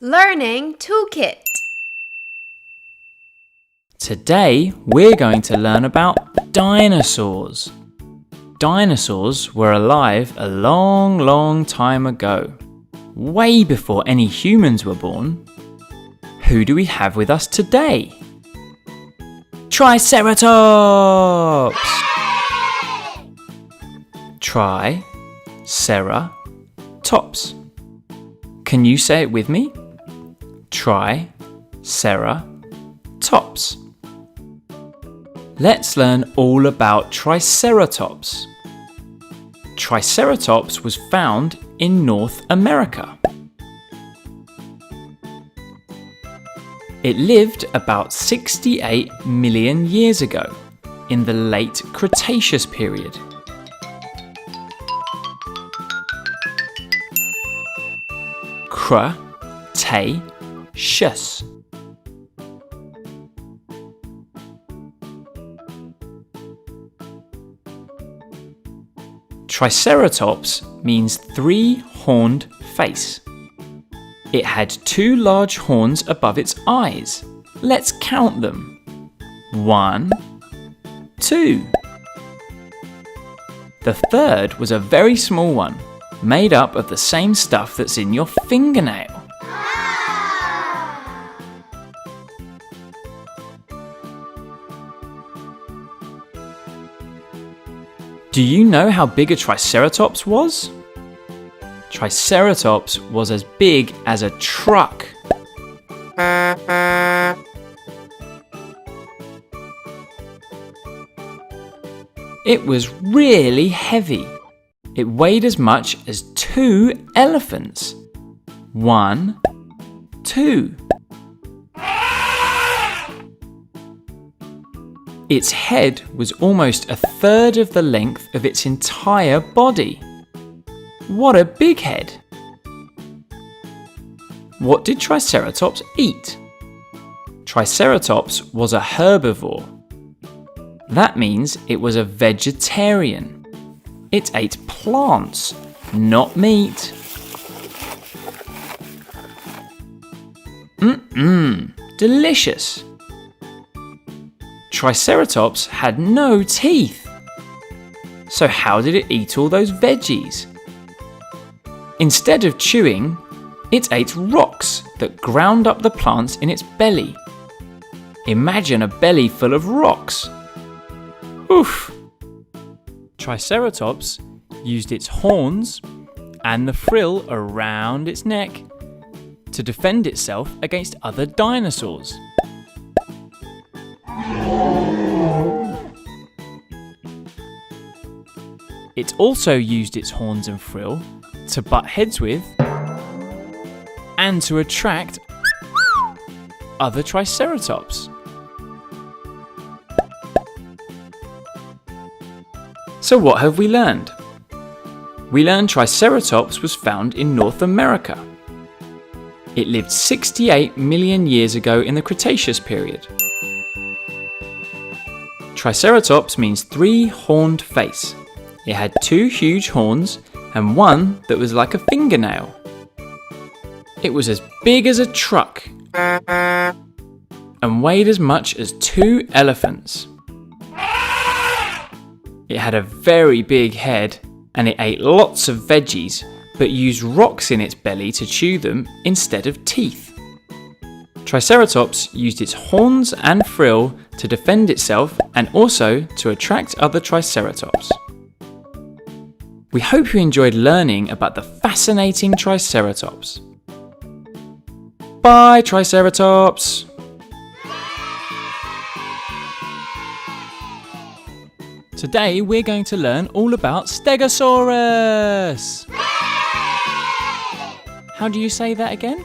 Learning Toolkit. Today we're going to learn about dinosaurs. Dinosaurs were alive a long time ago, way before any humans were born. Who do we have with us today? Triceratops! Triceratops. Can you say it with me? Triceratops. Let's learn all about Triceratops. Triceratops was found in North America. It lived about 68 million years ago, in the late Cretaceous period. Cretaceous. Triceratops means three-horned face. It had two large horns above its eyes. Let's count them. 1, 2. The third was a very small one, made up of the same stuff that's in your fingernail. Do you know how big a Triceratops was? Triceratops was as big as a truck. It was really heavy. It weighed as much as 2 elephants. 1, 2. Its head was almost a third of the length of its entire body. What a big head! What did Triceratops eat? Triceratops was a herbivore. That means it was a vegetarian. It ate plants, not meat. Delicious! Triceratops had no teeth. So how did it eat all those veggies? Instead of chewing, it ate rocks that ground up the plants in its belly. Imagine a belly full of rocks. Oof! Triceratops used its horns and the frill around its neck to defend itself against other dinosaurs. It also used its horns and frill to butt heads with and to attract other Triceratops. So what have we learned? We learned Triceratops was found in North America. It lived 68 million years ago in the Cretaceous period. Triceratops means three-horned face. It had two huge horns and one that was like a fingernail. It was as big as a truck and weighed as much as 2 elephants. It had a very big head and it ate lots of veggies but used rocks in its belly to chew them instead of teeth. Triceratops used its horns and frill to defend itself and also to attract other Triceratops. We hope you enjoyed learning about the fascinating Triceratops. Bye, Triceratops! Today we're going to learn all about Stegosaurus! How do you say that again?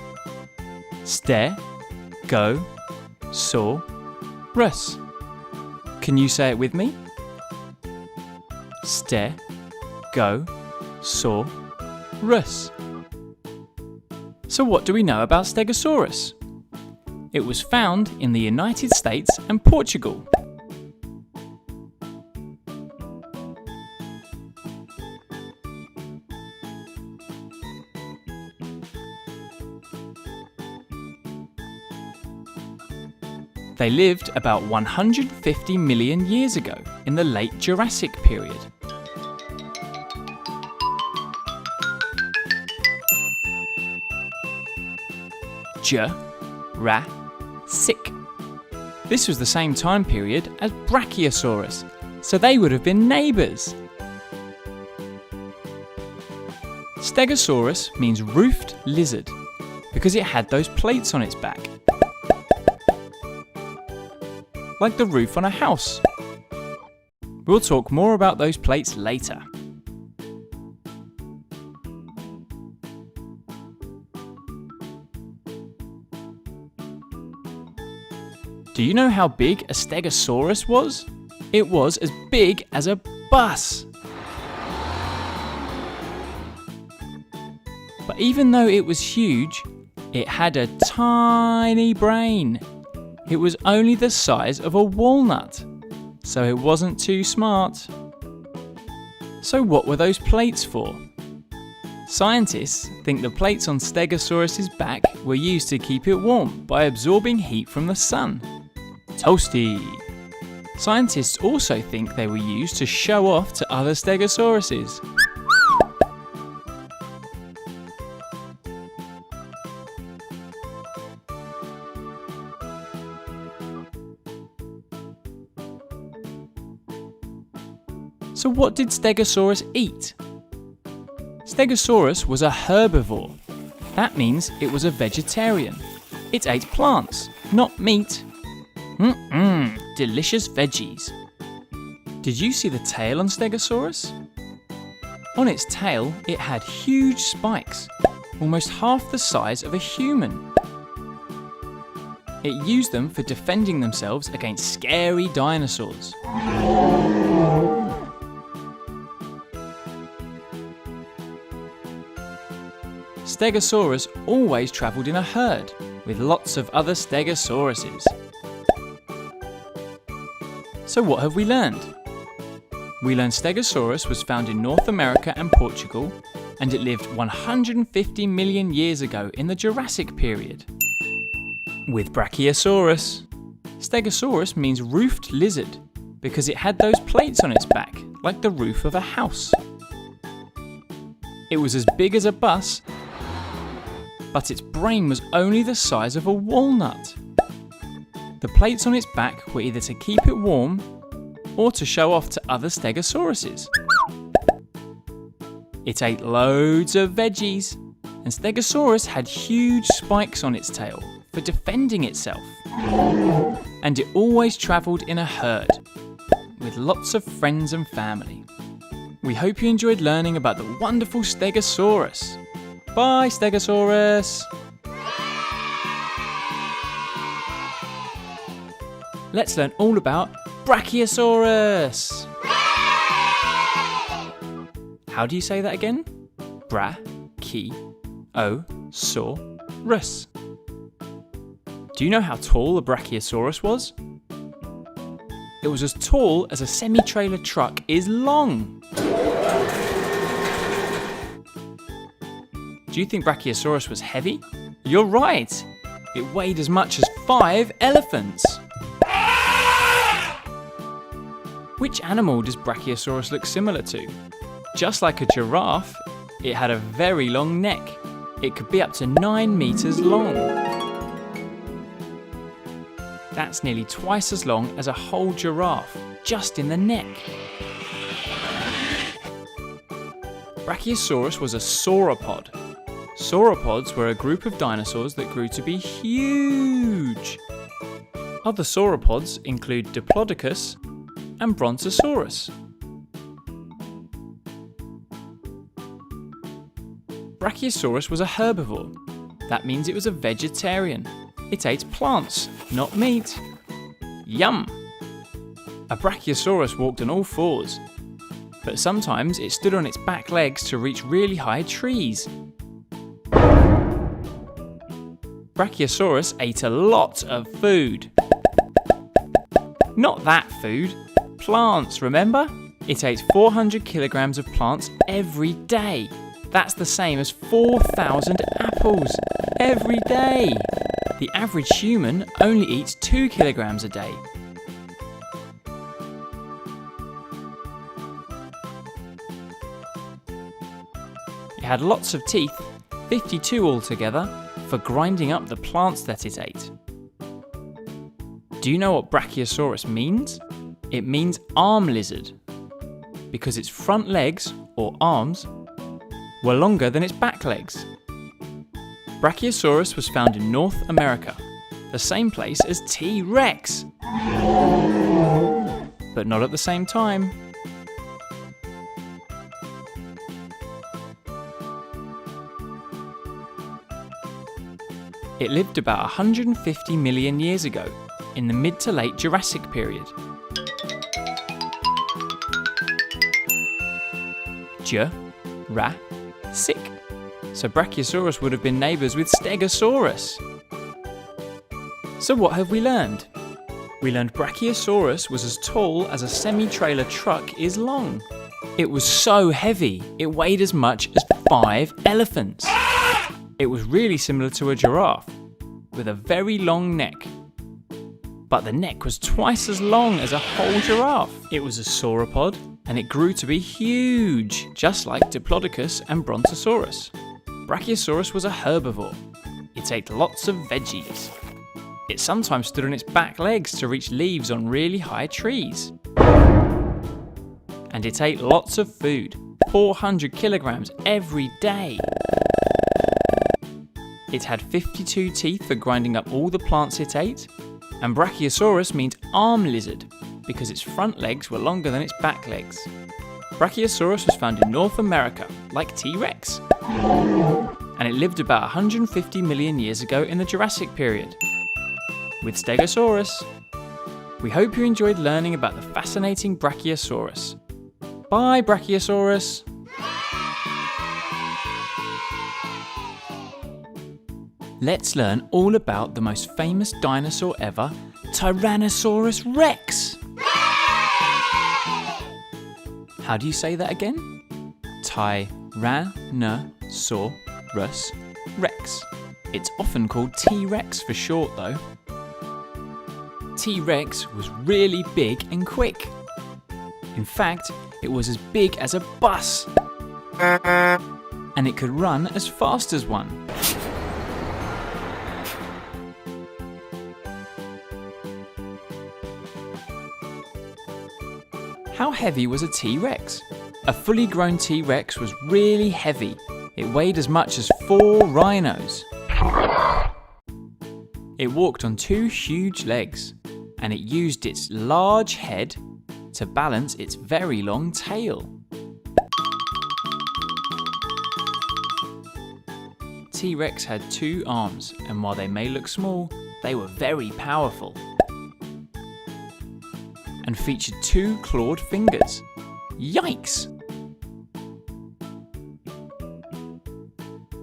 Stegosaurus. Can you say it with me? Stegosaurus. So what do we know about Stegosaurus? It was found in the United States and Portugal. They lived about 150 million years ago in the late Jurassic period. Jurassic. This was the same time period as Brachiosaurus, so they would have been neighbours. Stegosaurus means roofed lizard because it had those plates on its back, like the roof on a house. We'll talk more about those plates later. Do you know how big a Stegosaurus was? It was as big as a bus. But even though it was huge, it had a tiny brain. It was only the size of a walnut, so it wasn't too smart. So what were those plates for? Scientists think the plates on Stegosaurus's back were used to keep it warm by absorbing heat from the sun. Toasty! Scientists also think they were used to show off to other Stegosauruses. So what did Stegosaurus eat? Stegosaurus was a herbivore. That means it was a vegetarian. It ate plants, not meat. Delicious veggies. Did you see the tail on Stegosaurus? On its tail, it had huge spikes, almost half the size of a human. It used them for defending themselves against scary dinosaurs. Stegosaurus always travelled in a herd with lots of other Stegosauruses. So what have we learned? We learned Stegosaurus was found in North America and Portugal, and it lived 150 million years ago in the Jurassic period. With Brachiosaurus. Stegosaurus means roofed lizard because it had those plates on its back, like the roof of a house. It was as big as a bus, but its brain was only the size of a walnut. The plates on its back were either to keep it warm or to show off to other Stegosauruses. It ate loads of veggies, and Stegosaurus had huge spikes on its tail for defending itself. And it always travelled in a herd, with lots of friends and family. We hope you enjoyed learning about the wonderful Stegosaurus. Bye, Stegosaurus! Let's learn all about Brachiosaurus! How do you say that again? Brachiosaurus. Do you know how tall a Brachiosaurus was? It was as tall as a semi-trailer truck is long. Do you think Brachiosaurus was heavy? You're right! It weighed as much as 5 elephants. Which animal does Brachiosaurus look similar to? Just like a giraffe, it had a very long neck. It could be up to 9 meters long. That's nearly twice as long as a whole giraffe, just in the neck. Brachiosaurus was a sauropod. Sauropods were a group of dinosaurs that grew to be huge. Other sauropods include Diplodocus and Brontosaurus. Brachiosaurus was a herbivore. That means it was a vegetarian. It ate plants, not meat. Yum! A Brachiosaurus walked on all fours, but sometimes it stood on its back legs to reach really high trees. Brachiosaurus ate a lot of food. Not that food, plants, remember? It ate 400 kilograms of plants every day. That's the same as 4,000 apples every day. the average human only eats 2 kilograms a day. It had lots of teeth, 52 altogether, for grinding up the plants that it ate. Do you know what Brachiosaurus means? It means arm lizard, because its front legs, or arms, were longer than its back legs. Brachiosaurus was found in North America, the same place as T-Rex, but not at the same time. It lived about 150 million years ago, in the mid to late Jurassic period. Jurassic. So Brachiosaurus would have been neighbours with Stegosaurus. So what have we learned? We learned Brachiosaurus was as tall as a semi-trailer truck is long. It was so heavy, it weighed as much as 5 elephants. It was really similar to a giraffe, with a very long neck. But the neck was twice as long as a whole giraffe. It was a sauropod, and it grew to be huge, just like Diplodocus and Brontosaurus. Brachiosaurus was a herbivore. It ate lots of veggies. It sometimes stood on its back legs to reach leaves on really high trees. And it ate lots of food, 400 kilograms every day. It had 52 teeth for grinding up all the plants it ate, and Brachiosaurus means arm lizard because its front legs were longer than its back legs. Brachiosaurus was found in North America, like T-Rex, and it lived about 150 million years ago in the Jurassic period, with Stegosaurus. We hope you enjoyed learning about the fascinating Brachiosaurus. Bye, Brachiosaurus! Let's learn all about the most famous dinosaur ever, Tyrannosaurus Rex. How do you say that again? Tyrannosaurus Rex. It's often called T-Rex for short though. T-Rex was really big and quick. In fact, it was as big as a bus. And it could run as fast as one. How heavy was a T-Rex? A fully grown T-Rex was really heavy. It weighed as much as 4 rhinos. It walked on 2 huge legs, and it used its large head to balance its very long tail. T-Rex had 2 arms, and while they may look small, they were very powerful. And featured 2 clawed fingers. Yikes!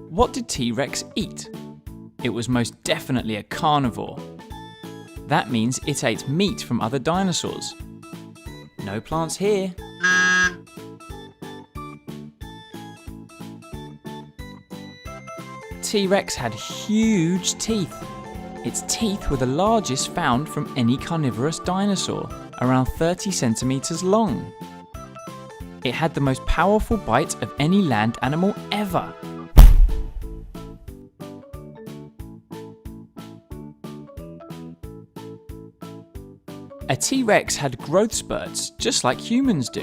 What did T-Rex eat? It was most definitely a carnivore. That means it ate meat from other dinosaurs. No plants here. T-Rex had huge teeth. Its teeth were the largest found from any carnivorous dinosaur, around 30 centimeters long. It had the most powerful bite of any land animal ever. A T-Rex had growth spurts, just like humans do.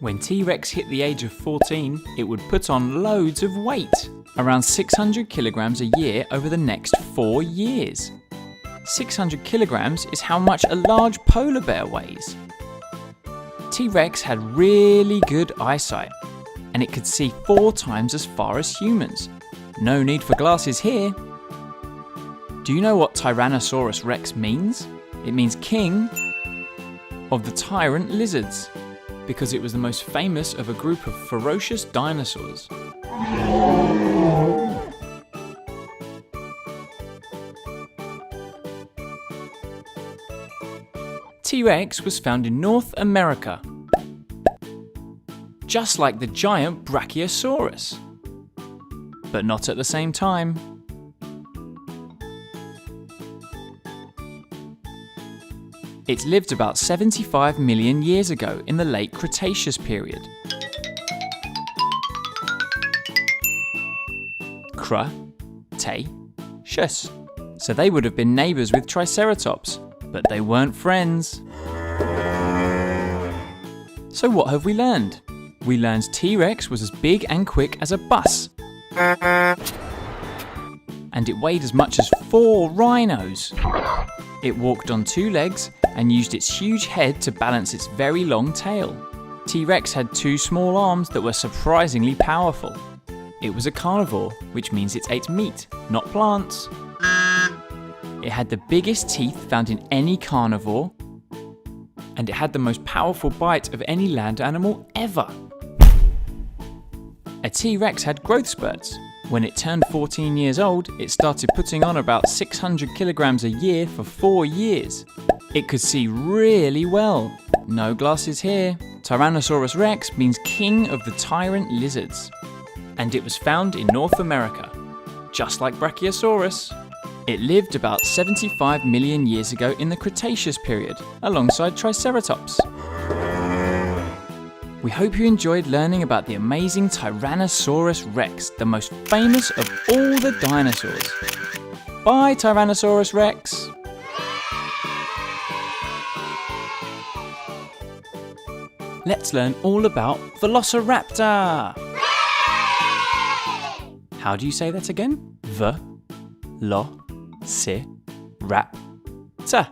When T-Rex hit the age of 14, it would put on loads of weight, around 600 kilograms a year over the next 4 years. 600 kilograms is how much a large polar bear weighs. T-Rex had really good eyesight, and it could see 4 times as far as humans. No need for glasses here. Do you know what Tyrannosaurus Rex means? It means king of the tyrant lizards, because it was the most famous of a group of ferocious dinosaurs. T-Rex was found in North America, just like the giant Brachiosaurus, but not at the same time. It lived about 75 million years ago in the late Cretaceous period. Cretaceous. So they would have been neighbours with Triceratops, but they weren't friends. So what have we learned? We learned T-Rex was as big and quick as a bus. And it weighed as much as 4 rhinos. It walked on 2 legs and used its huge head to balance its very long tail. T-Rex had 2 small arms that were surprisingly powerful. It was a carnivore, which means it ate meat, not plants. It had the biggest teeth found in any carnivore, and it had the most powerful bite of any land animal ever. A T-Rex had growth spurts. When it turned 14 years old, it started putting on about 600 kilograms a year for 4 years. It could see really well. No glasses here. Tyrannosaurus rex means king of the tyrant lizards. And it was found in North America, just like Brachiosaurus. It lived about 75 million years ago in the Cretaceous period, alongside Triceratops. We hope you enjoyed learning about the amazing Tyrannosaurus rex, the most famous of all the dinosaurs. Bye, Tyrannosaurus rex! Let's learn all about Velociraptor! How do you say that again? Velociraptor.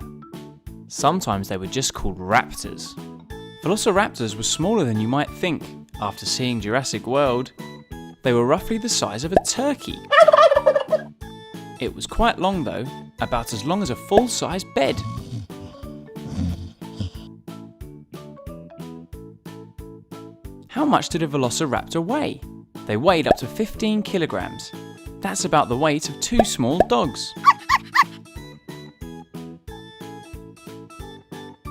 Sometimes they were just called raptors. Velociraptors were smaller than you might think. After seeing Jurassic World, they were roughly the size of a turkey. It was quite long though, about as long as a full-size bed. How much did a Velociraptor weigh? They weighed up to 15 kilograms. That's about the weight of 2 small dogs.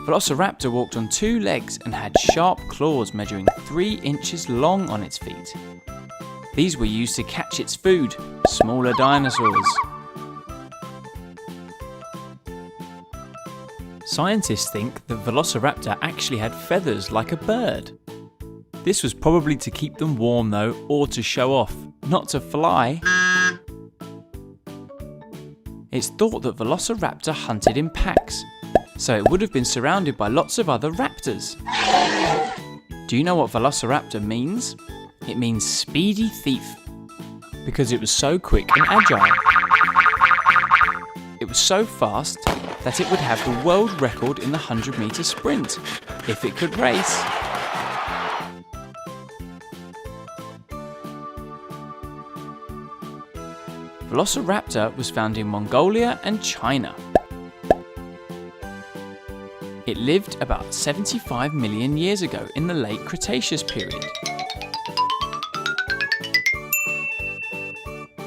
Velociraptor walked on 2 legs and had sharp claws measuring 3 inches long on its feet. These were used to catch its food, smaller dinosaurs. Scientists think that Velociraptor actually had feathers like a bird. This was probably to keep them warm though, or to show off, not to fly. It's thought that Velociraptor hunted in packs, so it would have been surrounded by lots of other raptors. Do you know what Velociraptor means? It means speedy thief, because it was so quick and agile. It was so fast that it would have the world record in the 100-meter sprint, if it could race. Velociraptor was found in Mongolia and China. It lived about 75 million years ago in the late Cretaceous period.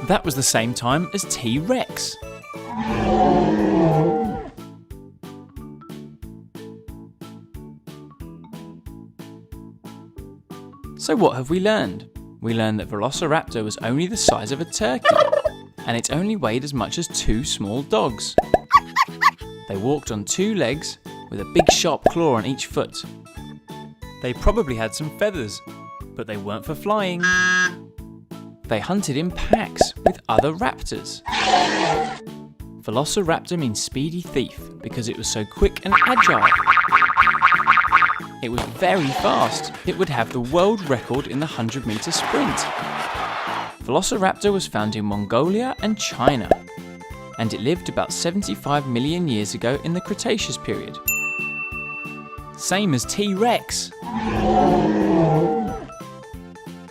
That was the same time as T-Rex. So what have we learned? We learned that Velociraptor was only the size of a turkey, and it only weighed as much as 2 small dogs. They walked on 2 legs with a big sharp claw on each foot. They probably had some feathers, but they weren't for flying. They hunted in packs with other raptors. Velociraptor means speedy thief because it was so quick and agile. It was very fast. It would have the world record in the 100-meter sprint. Velociraptor was found in Mongolia and China, and it lived about 75 million years ago in the Cretaceous period. Same as T-Rex.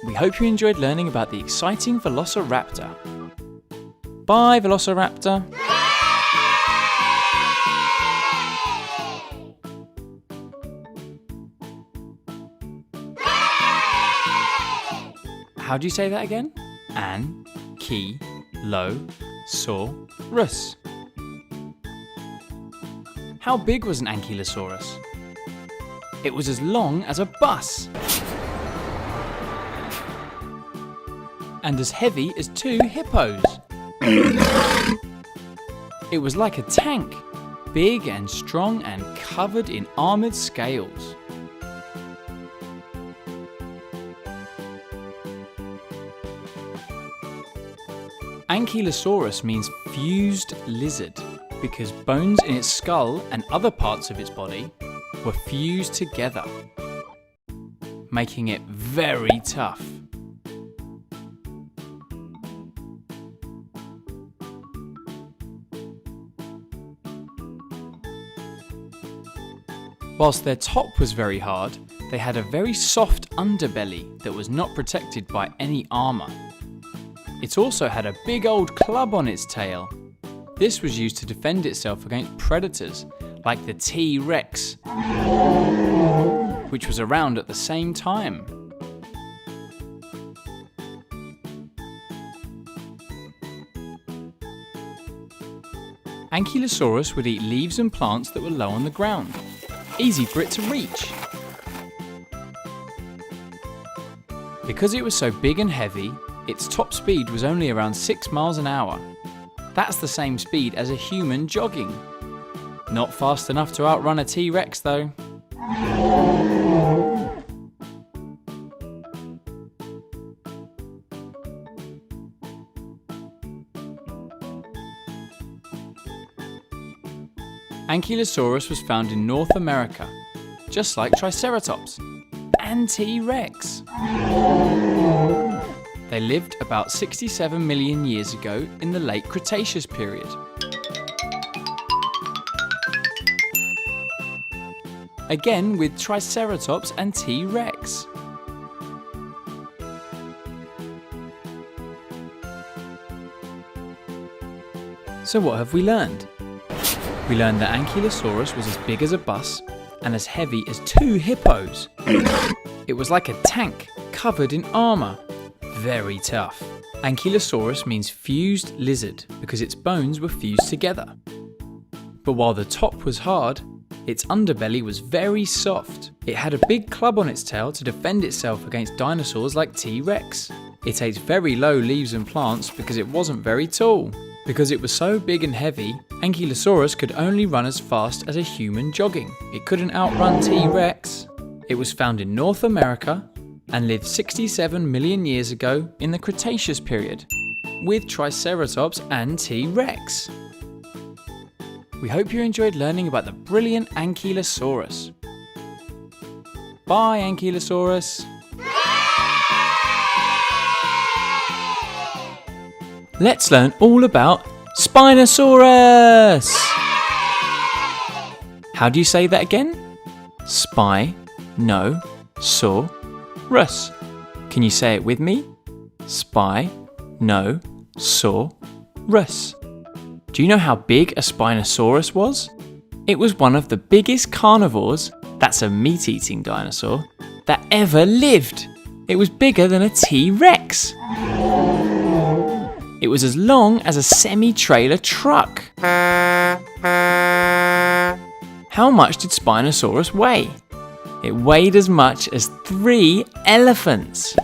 We hope you enjoyed learning about the exciting Velociraptor. Bye, Velociraptor. How do you say that again? Ankylosaurus. How big was an ankylosaurus? It was as long as a bus. And as heavy as 2 hippos. It was like a tank, big and strong and covered in armoured scales. Ankylosaurus means fused lizard because bones in its skull and other parts of its body were fused together, making it very tough. Whilst their top was very hard, they had a very soft underbelly that was not protected by any armour. It also had a big old club on its tail. This was used to defend itself against predators like the T-Rex, which was around at the same time. Ankylosaurus would eat leaves and plants that were low on the ground, easy for it to reach. Because it was so big and heavy, its top speed was only around 6 miles an hour. That's the same speed as a human jogging. Not fast enough to outrun a T-Rex though. Ankylosaurus was found in North America, just like Triceratops and T-Rex. They lived about 67 million years ago in the late Cretaceous period. Again with Triceratops and T-Rex. So what have we learned? We learned that Ankylosaurus was as big as a bus and as heavy as 2 hippos. It was like a tank covered in armour. Very tough. Ankylosaurus means fused lizard because its bones were fused together. But while the top was hard, its underbelly was very soft. It had a big club on its tail to defend itself against dinosaurs like T-Rex. It ate very low leaves and plants because it wasn't very tall. Because it was so big and heavy, Ankylosaurus could only run as fast as a human jogging. It couldn't outrun T-Rex. It was found in North America and lived 67 million years ago in the Cretaceous period, with Triceratops and T-Rex. We hope you enjoyed learning about the brilliant Ankylosaurus. Bye, Ankylosaurus! Let's learn all about Spinosaurus! How do you say that again? Spinosaurus. Can you say it with me? Spinosaurus. Do you know how big a Spinosaurus was? It was one of the biggest carnivores, that's a meat-eating dinosaur, that ever lived. It was bigger than a T-Rex. It was as long as a semi-trailer truck. How much did Spinosaurus weigh? It weighed as much as 3 elephants.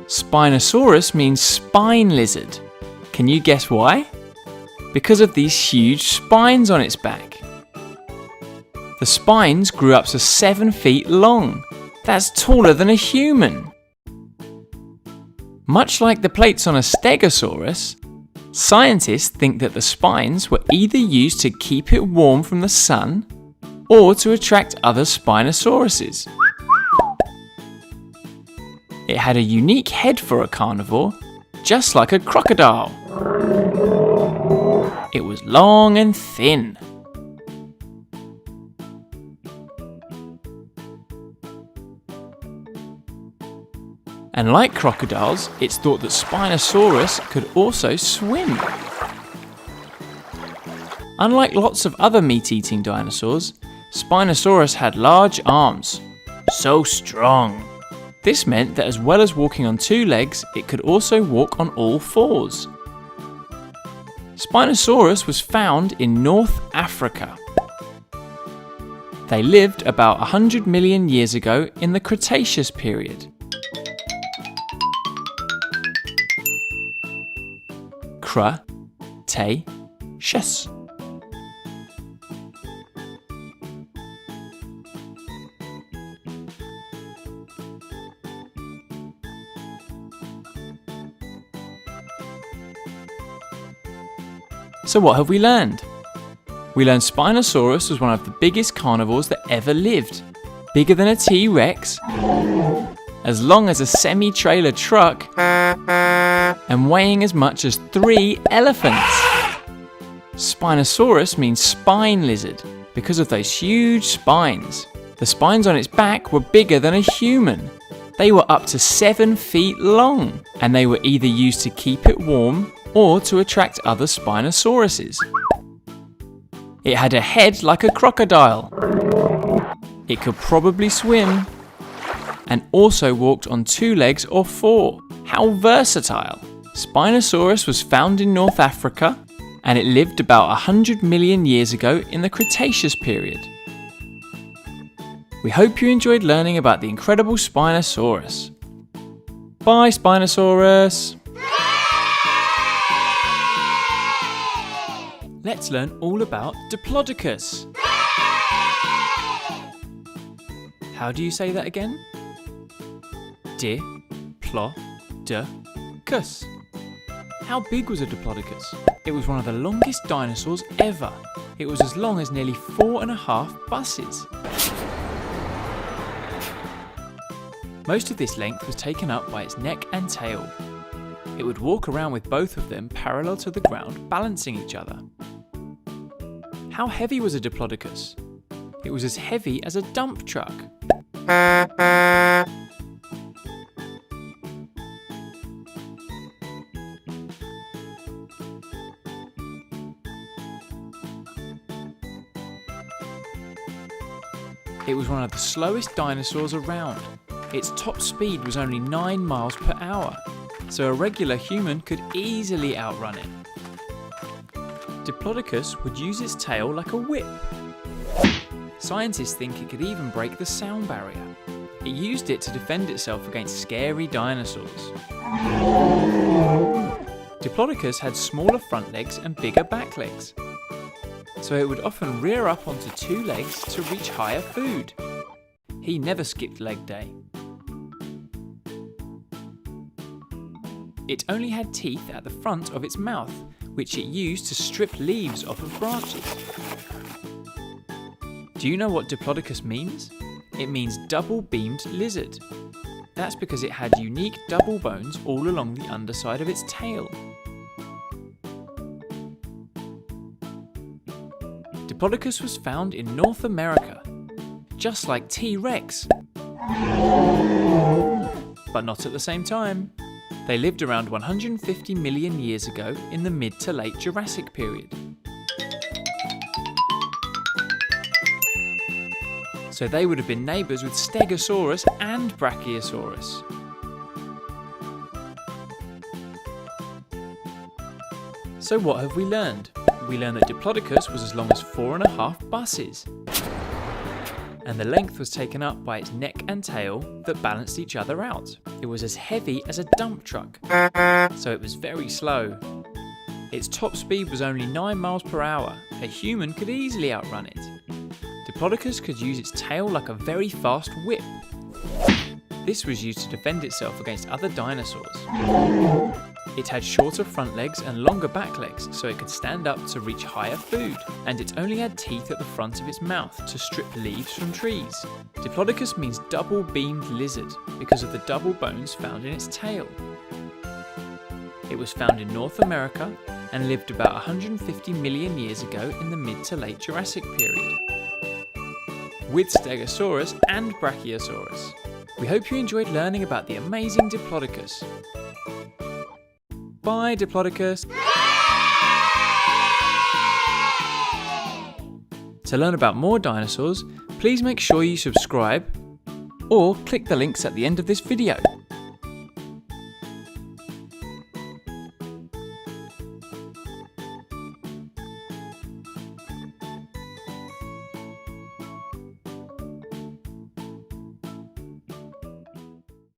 Spinosaurus means spine lizard. Can you guess why? Because of these huge spines on its back. The spines grew up to 7 feet long. That's taller than a human. Much like the plates on a Stegosaurus, scientists think that the spines were either used to keep it warm from the sun or to attract other Spinosauruses. It had a unique head for a carnivore, just like a crocodile. It was long and thin. And like crocodiles, it's thought that Spinosaurus could also swim. Unlike lots of other meat-eating dinosaurs, Spinosaurus had large arms. So strong. This meant that as well as walking on 2 legs, it could also walk on all 4s. Spinosaurus was found in North Africa. They lived about 100 million years ago in the Cretaceous period. Cretaceous. So what have we learned? We learned Spinosaurus was one of the biggest carnivores that ever lived. Bigger than a T-Rex, as long as a semi-trailer truck, and weighing as much as 3 elephants. Spinosaurus means spine lizard because of those huge spines. The spines on its back were bigger than a human. They were up to 7 feet long, and they were either used to keep it warm or to attract other Spinosauruses. It had a head like a crocodile. It could probably swim, and also walked on 2 legs or 4. How versatile! Spinosaurus was found in North Africa, and it lived about 100 million years ago in the Cretaceous period. We hope you enjoyed learning about the incredible Spinosaurus. Bye, Spinosaurus! Let's learn all about Diplodocus. How do you say that again? Diplodocus. How big was a Diplodocus? It was one of the longest dinosaurs ever. It was as long as nearly 4.5 buses. Most of this length was taken up by its neck and tail. It would walk around with both of them parallel to the ground, balancing each other. How heavy was a Diplodocus? It was as heavy as a dump truck. It was one of the slowest dinosaurs around. Its top speed was only 9 miles per hour, so a regular human could easily outrun it. Diplodocus would use its tail like a whip. Scientists think it could even break the sound barrier. It used it to defend itself against scary dinosaurs. Diplodocus had smaller front legs and bigger back legs, so it would often rear up onto 2 legs to reach higher food. He never skipped leg day. It only had teeth at the front of its mouth, which it used to strip leaves off of branches. Do you know what Diplodocus means? It means double-beamed lizard. That's because it had unique double bones all along the underside of its tail. Diplodocus was found in North America, just like T-Rex. But not at the same time. They lived around 150 million years ago in the mid to late Jurassic period. So they would have been neighbours with Stegosaurus and Brachiosaurus. So what have we learned? We learned that Diplodocus was as long as 4.5 buses. And the length was taken up by its neck and tail that balanced each other out. It was as heavy as a dump truck, so it was very slow. Its top speed was only 9 miles per hour. A human could easily outrun it. Diplodocus could use its tail like a very fast whip. This was used to defend itself against other dinosaurs. It had shorter front legs and longer back legs, so it could stand up to reach higher food, and it only had teeth at the front of its mouth to strip leaves from trees. Diplodocus means double-beamed lizard because of the double bones found in its tail. It was found in North America and lived about 150 million years ago in the mid to late Jurassic period, with Stegosaurus and Brachiosaurus. We hope you enjoyed learning about the amazing Diplodocus. Bye, Diplodocus! To learn about more dinosaurs, please make sure you subscribe or click the links at the end of this video.